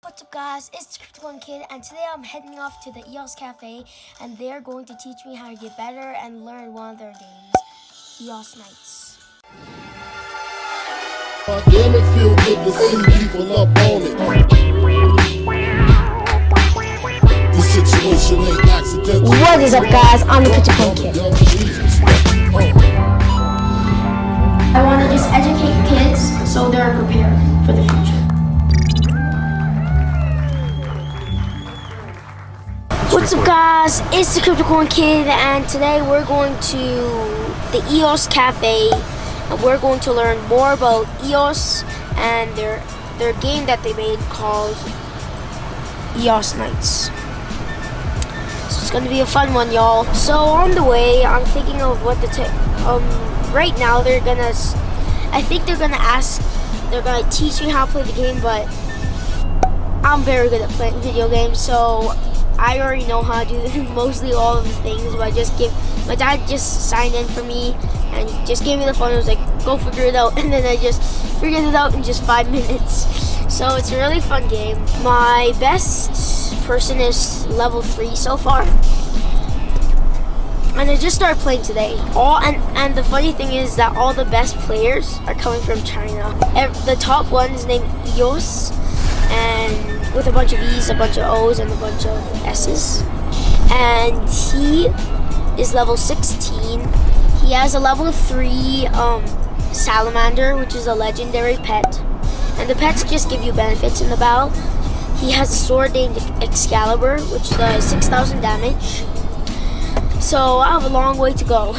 What's up guys, it's the Crypto Kid, and today I'm heading off to the EOS Cafe and they're going to teach me how to get better and learn one of their games, EOS Nights. Damn, it feel good to see people up on it. This situation ain't accidental. What is up guys, I'm the Crypto Kid. I want to just educate kids so they're prepared for the future. What's up guys, it's the Crypto Kid, and today we're going to the EOS Cafe and we're going to learn more about EOS and their game that they made called EOS Nights. So it's gonna be a fun one, y'all. So on the way, I'm thinking of what the right now I think they're gonna teach me how to play the game, but I'm very good at playing video games, so I already know how to do mostly all of the things, but my dad just signed in for me and just gave me the phone and was like, go figure it out, and then I just figured it out in just 5 minutes. So it's a really fun game. My best person is level 3 so far, and I just started playing today. And the funny thing is that all the best players are coming from China. The top one is named EOS, and with a bunch of E's, a bunch of O's, and a bunch of S's. And he is level 16. He has a level 3 salamander, which is a legendary pet. And the pets just give you benefits in the battle. He has a sword named Excalibur, which does 6,000 damage. So I have a long way to go.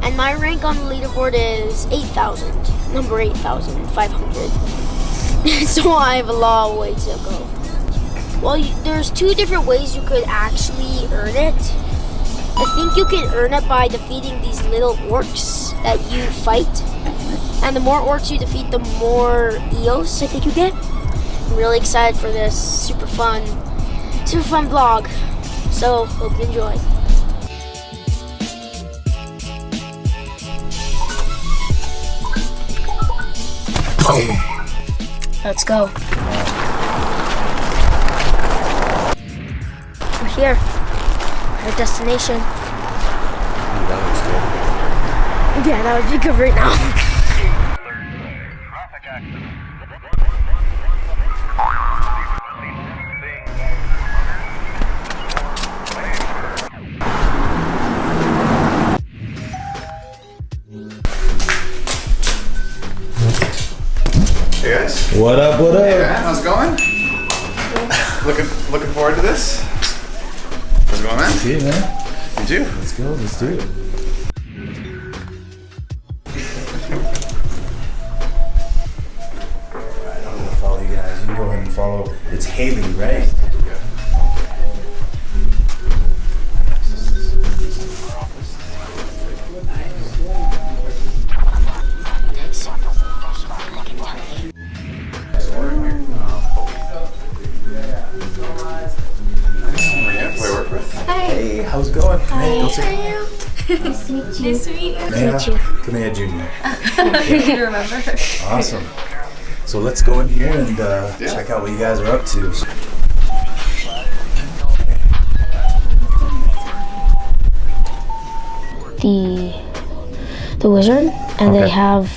And my rank on the leaderboard is 8,000, number 8,500. So I have a long way to go. Well, there's 2 different ways you could actually earn it. I think you can earn it by defeating these little orcs that you fight. And the more orcs you defeat, the more EOS I think you get. I'm really excited for this super fun vlog. So hope you enjoy. Let's go. We're here. Our destination. Ooh, that looks good. Yeah, that would be good right now. Hey guys. What up, what up? Hey man, how's it going? Looking forward to this. How's it going, man? See it, man. You too. Let's go, let's do it. Alright, I'm gonna follow you guys. You can go ahead and follow. It's Haley, right? Hey, how's it going? Hi. Hey, go sit. Nice to meet you. Nice to meet you. Nice to meet you. Kamea Jr. You remember? Awesome. So let's go in here and check out what you guys are up to. The wizard, and Okay. they have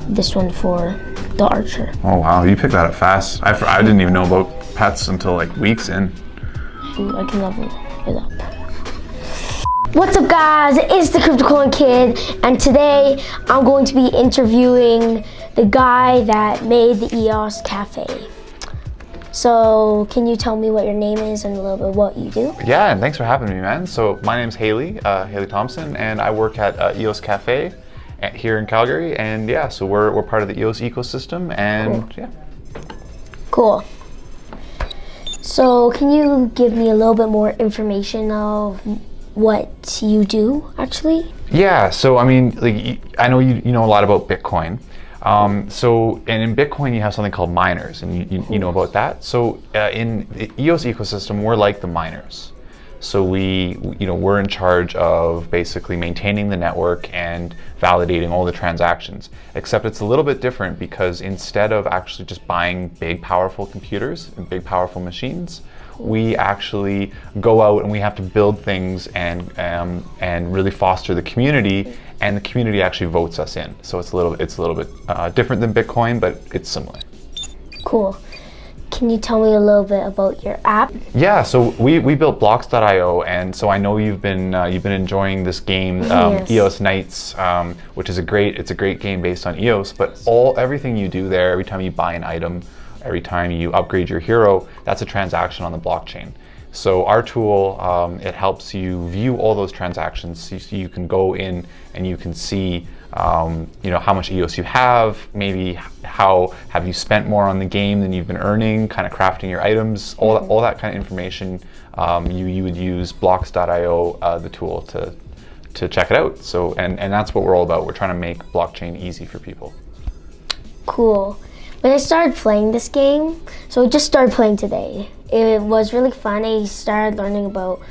this one for the archer. Oh wow, you picked that up fast. I didn't even know about pets until like weeks in. Ooh, I can level it up. What's up guys, it's the Crypto Kid, and today I'm going to be interviewing the guy that made the EOS Cafe. So can you tell me what your name is and a little bit what you do? Yeah, and thanks for having me, man. So my name's Haley, Haley Thompson, and I work at EOS Cafe here in Calgary. And yeah, so we're part of the EOS ecosystem, and Cool. yeah. Cool. So can you give me a little bit more information of what you do actually? Yeah, so I mean, like I know you know a lot about Bitcoin. And in Bitcoin you have something called miners, and you know about that. So in the EOS ecosystem, we're like the miners. So we're in charge of basically maintaining the network and validating all the transactions. Except it's a little bit different because instead of actually just buying big, powerful computers and big, powerful machines, we actually go out and we have to build things and really foster the community, and the community actually votes us in. So it's a little bit different than Bitcoin, but it's similar. Cool. Can you tell me a little bit about your app? Yeah, so we built blocks.io, and so I know you've been enjoying this game, Yes. EOS Knights, which is a great game based on EOS. But everything you do there, every time you buy an item, every time you upgrade your hero, that's a transaction on the blockchain. So our tool, it helps you view all those transactions. So you can go in and you can see, how much EOS you have, maybe how have you spent more on the game than you've been earning, kind of crafting your items, all that kind of information. You would use blocks.io, the tool, to check it out. So and that's what we're all about. We're trying to make blockchain easy for people. Cool. When I started playing this game, so I just started playing today. It was really fun. I started learning about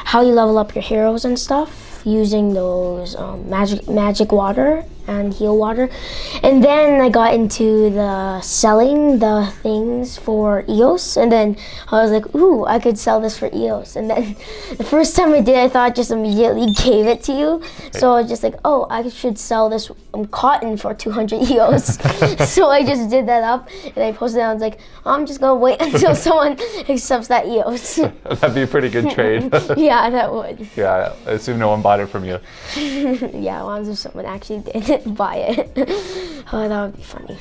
how you level up your heroes and stuff using those magic water and heal water. And then I got into the selling the things for EOS, and then I was like, ooh, I could sell this for EOS. And then the first time I did, I thought just immediately gave it to you. So I was just like, oh, I should sell this cotton for 200 EOS. So I just did that up and I posted it. I was like, I'm just gonna wait until someone accepts that EOS. That'd be a pretty good trade. Yeah, that would. Yeah, I assume no one bought it from you. Yeah, well, if someone actually did buy it. Oh, that would be funny.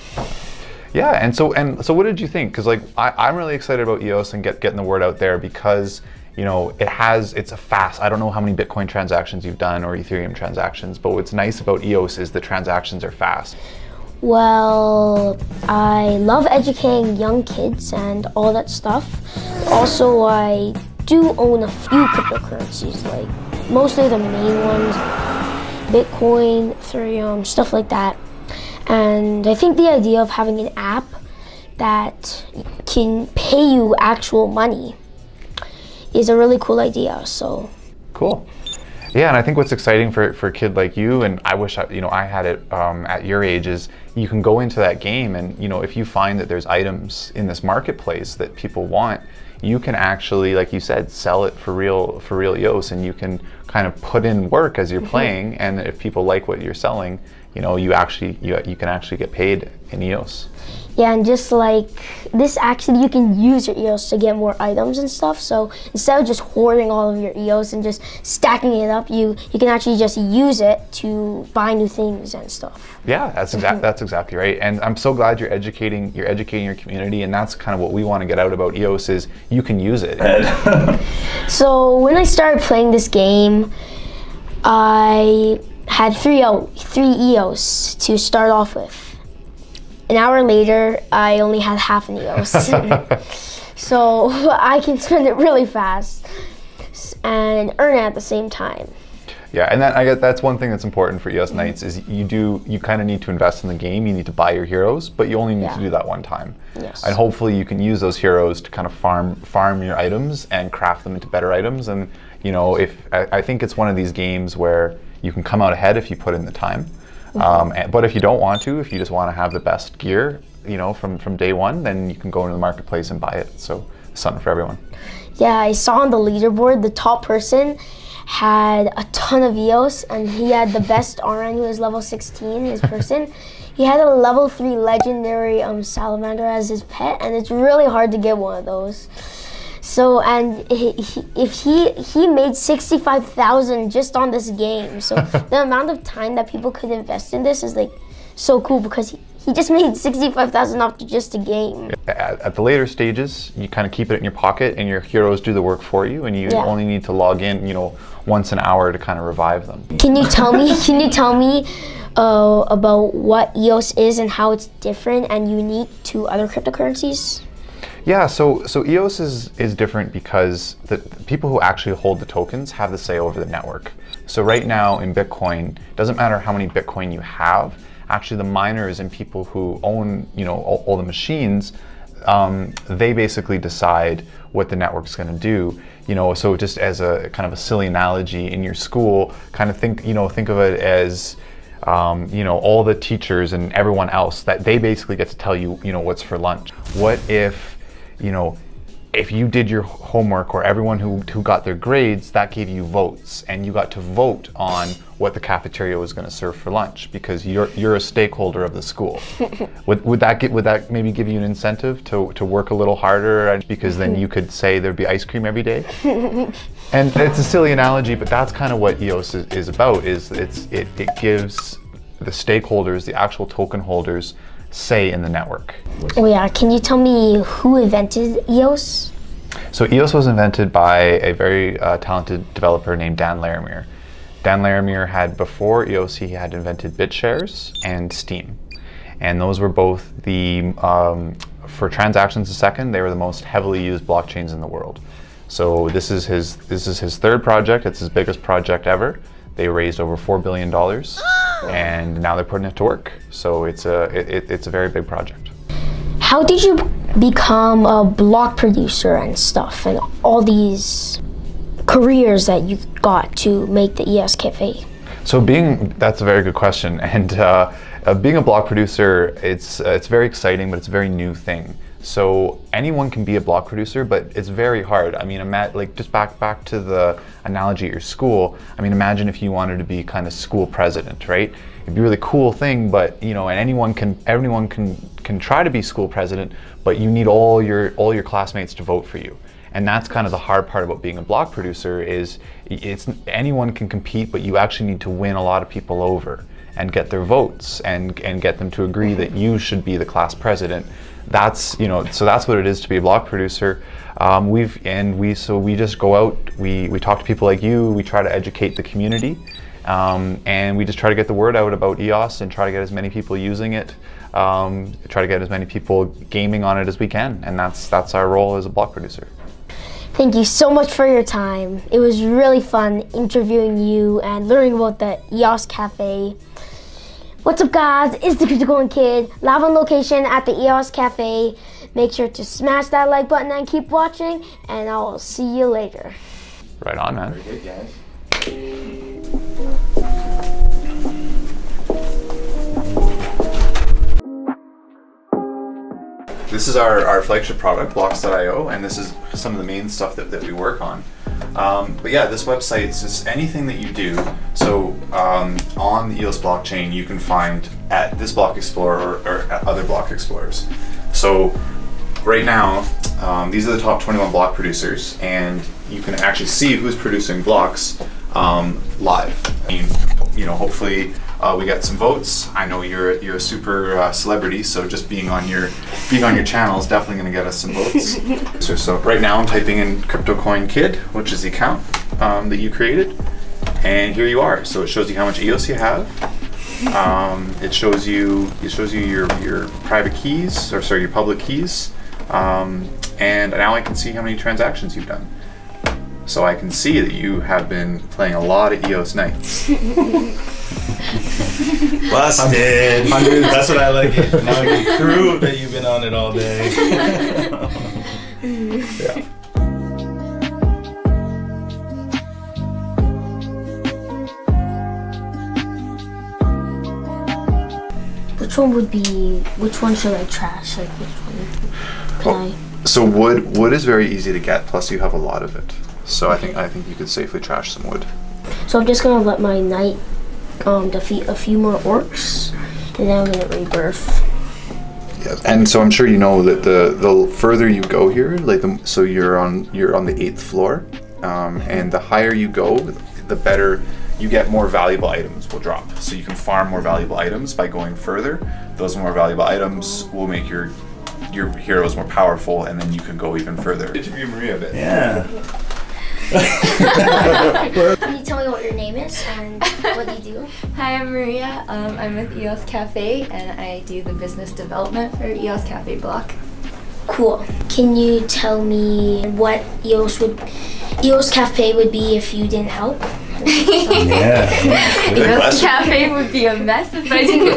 Yeah, and so what did you think? Because I'm really excited about EOS and getting the word out there because it's a fast. I don't know how many Bitcoin transactions you've done or Ethereum transactions, but what's nice about EOS is the transactions are fast. Well, I love educating young kids and all that stuff. Also, I do own a few cryptocurrencies, like mostly the main ones, Bitcoin, Ethereum, stuff like that. And I think the idea of having an app that can pay you actual money is a really cool idea. So cool. Yeah, and I think what's exciting for a kid like you, and I wish I had it at your age, is you can go into that game and if you find that there's items in this marketplace that people want, you can actually, like you said, sell it for real EOS, and you can kind of put in work as you're playing, and if people like what you're selling, you can actually get paid in EOS. Yeah, and just like this, actually you can use your EOS to get more items and stuff. So instead of just hoarding all of your EOS and just stacking it up, you can actually just use it to buy new things and stuff. Yeah, that's exactly right. And I'm so glad you're educating your community, and that's kind of what we want to get out about EOS is you can use it. So when I started playing this game, I had three EOS to start off with. An hour later, I only had half an EOS. So I can spend it really fast and earn it at the same time. Yeah, and I guess that's one thing that's important for EOS Knights is you kind of need to invest in the game. You need to buy your heroes, but you only need to do that one time. Yes. And hopefully you can use those heroes to kind of farm your items and craft them into better items. And I think it's one of these games where you can come out ahead if you put in the time. But if you don't want to, if you just want to have the best gear, from day one, then you can go into the marketplace and buy it. So it's something for everyone. Yeah, I saw on the leaderboard the top person had a ton of EOS, and he had the best RN, who was level 16, his person. He had a level 3 legendary salamander as his pet, and it's really hard to get one of those. So, and if he made 65,000 just on this game. So the amount of time that people could invest in this is like so cool, because he just made 65,000 off just a game. At the later stages, you kind of keep it in your pocket, and your heroes do the work for you, and you only need to log in, once an hour to kind of revive them. Can you tell me about what EOS is and how it's different and unique to other cryptocurrencies? Yeah, so EOS is different because the people who actually hold the tokens have the say over the network. So right now in Bitcoin, it doesn't matter how many Bitcoin you have, actually the miners and people who own all the machines, they basically decide what the network's going to do. So just as a kind of a silly analogy, in your school, kind of think of it as all the teachers and everyone else, that they basically get to tell you, what's for lunch. What if, if you did your homework, or everyone who got their grades, that gave you votes, and you got to vote on what the cafeteria was going to serve for lunch, because you're a stakeholder of the school. Would that maybe give you an incentive to work a little harder, because then you could say there'd be ice cream every day? And it's a silly analogy, but that's kind of what EOS is about. It gives the stakeholders, the actual token holders, say in the network. Oh yeah, can you tell me who invented EOS? So EOS was invented by a very talented developer named Dan Laramere. Dan Laramere had, before EOS, he had invented BitShares and Steam. And those were both for transactions a second, they were the most heavily used blockchains in the world. So this is his third project. It's his biggest project ever. They raised over $4 billion, and now they're putting it to work. So it's a very big project. How did you become a block producer and stuff, and all these careers that you got to make the EOS Cafe? So that's a very good question. And being a block producer, it's very exciting, but it's a very new thing. So anyone can be a block producer, but it's very hard. I mean, just back to the analogy at your school. I mean, imagine if you wanted to be kind of school president, right? It'd be a really cool thing, but and everyone can try to be school president, but you need all your classmates to vote for you. And that's kind of the hard part about being a block producer, is anyone can compete, but you actually need to win a lot of people over and get their votes and get them to agree that you should be the class president. So that's what it is to be a block producer. We just go out, we talk to people like you, we try to educate the community, and we just try to get the word out about EOS and try to get as many people using it, try to get as many people gaming on it as we can, and that's our role as a block producer. Thank you so much for your time. It was really fun interviewing you and learning about the EOS Cafe. What's up, guys? It's the Crypto Kid, live on location at the EOS Cafe. Make sure to smash that like button and keep watching, and I'll see you later. Right on, man. Very good, guys. This is our flagship product, Blocks.io, and this is some of the main stuff that we work on. But yeah, this website is just anything that you do. So on the EOS blockchain, you can find at this block explorer or at other block explorers. So right now, these are the top 21 block producers, and you can actually see who's producing blocks live. I mean, hopefully we get some votes. I know you're a super celebrity, so just being on your channel is definitely going to get us some votes. So right now I'm typing in CryptoCoin Kid, which is the account that you created, and here you are. So it shows you how much EOS you have. It shows you your private keys, or sorry, your public keys, and now I can see how many transactions you've done. So I can see that you have been playing a lot of EOS nights. Busted. That's what I like it. Now I can prove that you've been on it all day. Yeah. Which one should I trash? Like, which one can I? So wood is very easy to get, plus you have a lot of it. So I think you could safely trash some wood. So I'm just gonna let my knight defeat a few more orcs, and then I'm gonna rebirth. Yes, and so I'm sure you know that the further you go here, so you're on the 8th floor, and the higher you go, the better you get. More valuable items will drop. So you can farm more valuable items by going further. Those more valuable items will make your heroes more powerful, and then you can go even further. Interview Maria a bit. Yeah. Can you tell me what your name is and what you do? Hi, I'm Maria. I'm with EOS Cafe, and I do the business development for EOS Cafe Block. Cool. Can you tell me what EOS Cafe would be if you didn't help? Yeah. EOS Cafe would be a mess if I didn't.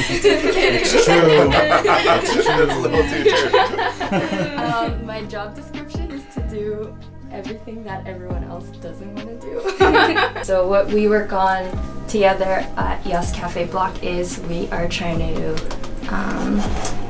Just kidding. It's true. It's a little too true. My job description is to do everything that everyone else doesn't want to do. So what we work on together at EOS Cafe Block is we are trying to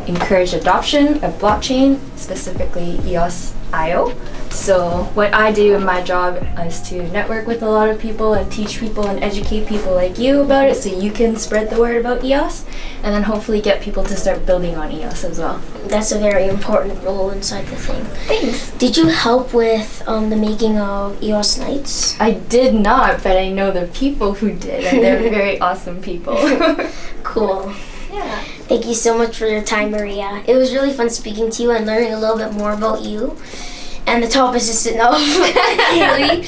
encourage adoption of blockchain, specifically EOS IO. So what I do in my job is to network with a lot of people and teach people and educate people like you about it so you can spread the word about EOS and then hopefully get people to start building on EOS as well. That's a very important role inside the thing. Thanks. Did you help with the making of EOS Nights? I did not, but I know the people who did and they're very awesome people. Cool. Yeah. Thank you so much for your time, Maria. It was really fun speaking to you and learning a little bit more about you and the top assistant of Haley.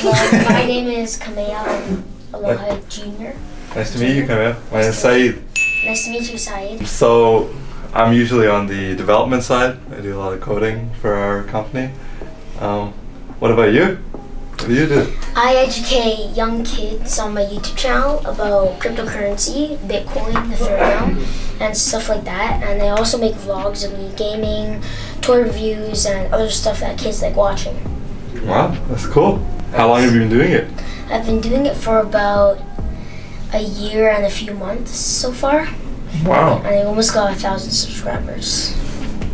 My name is Kamea Aloha Jr. Nice to meet you, Kamea. My name is Saeed. Nice to meet you, Saeed. So, I'm usually on the development side. I do a lot of coding for our company. What about you? What do you do? I educate young kids on my YouTube channel about cryptocurrency, Bitcoin, Ethereum, and stuff like that. And I also make vlogs of me gaming, toy reviews, and other stuff that kids like watching. Wow, that's cool. How long have you been doing it? I've been doing it for about a year and a few months so far. Wow. And I almost got 1,000 subscribers.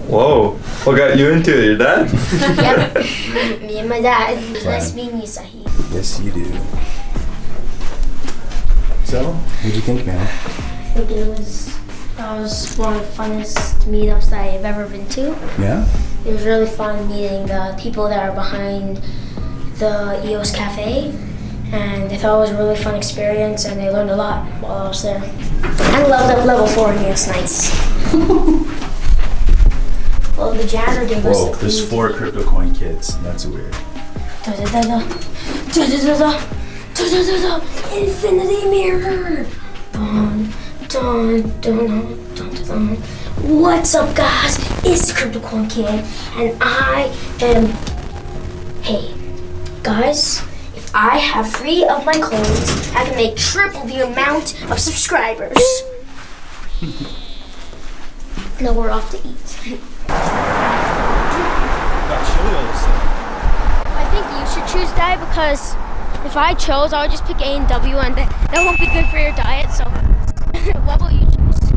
Whoa. What got you into it? Your dad? Yep, me and my dad. Nice meeting you, Saeed. Yes, you do. So, what'd you think, man? I think that was one of the funnest meetups that I've ever been to. Yeah? It was really fun meeting the people that are behind the EOS Cafe, and I thought it was a really fun experience, and I learned a lot while I was there. And leveled up level 4 in EOS Nights. Well, the janitor gave us Whoa, the there's key. 4 crypto coin kids. That's weird. Infinity mirror. Dun, dun, dun, dun, dun. What's up, guys? It's the Crypto Coin Kid, and I am. Hey, guys. If I have 3 of my clones, I can make triple the amount of subscribers. Now we're off to eat. I think you should choose diet because if I chose, I would just pick A and W, and that won't be good for your diet. So, what will you choose?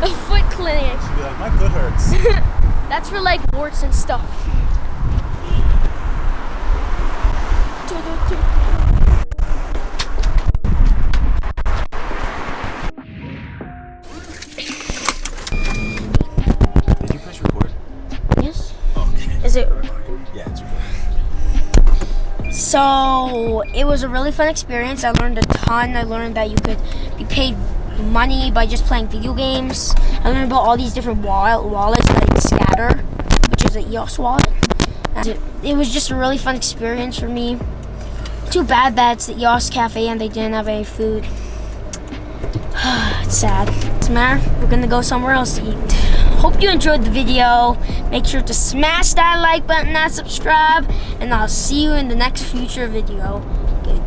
A foot clinic. She'd be like, my foot hurts. That's for like warts and stuff. Did you press record? Yes. Okay. Is it recording? Yeah, it's recording. So it was a really fun experience. I learned a ton. I learned that you could be paid money by just playing video games. I learned about all these different wallets like Scatter, which is an EOS wallet. And it was just a really fun experience for me. Too bad that it's the EOS Cafe and they didn't have any food. It's sad. Doesn't matter. We're gonna go somewhere else to eat. Hope you enjoyed the video. Make sure to smash that like button and subscribe. And I'll see you in the next future video. Good.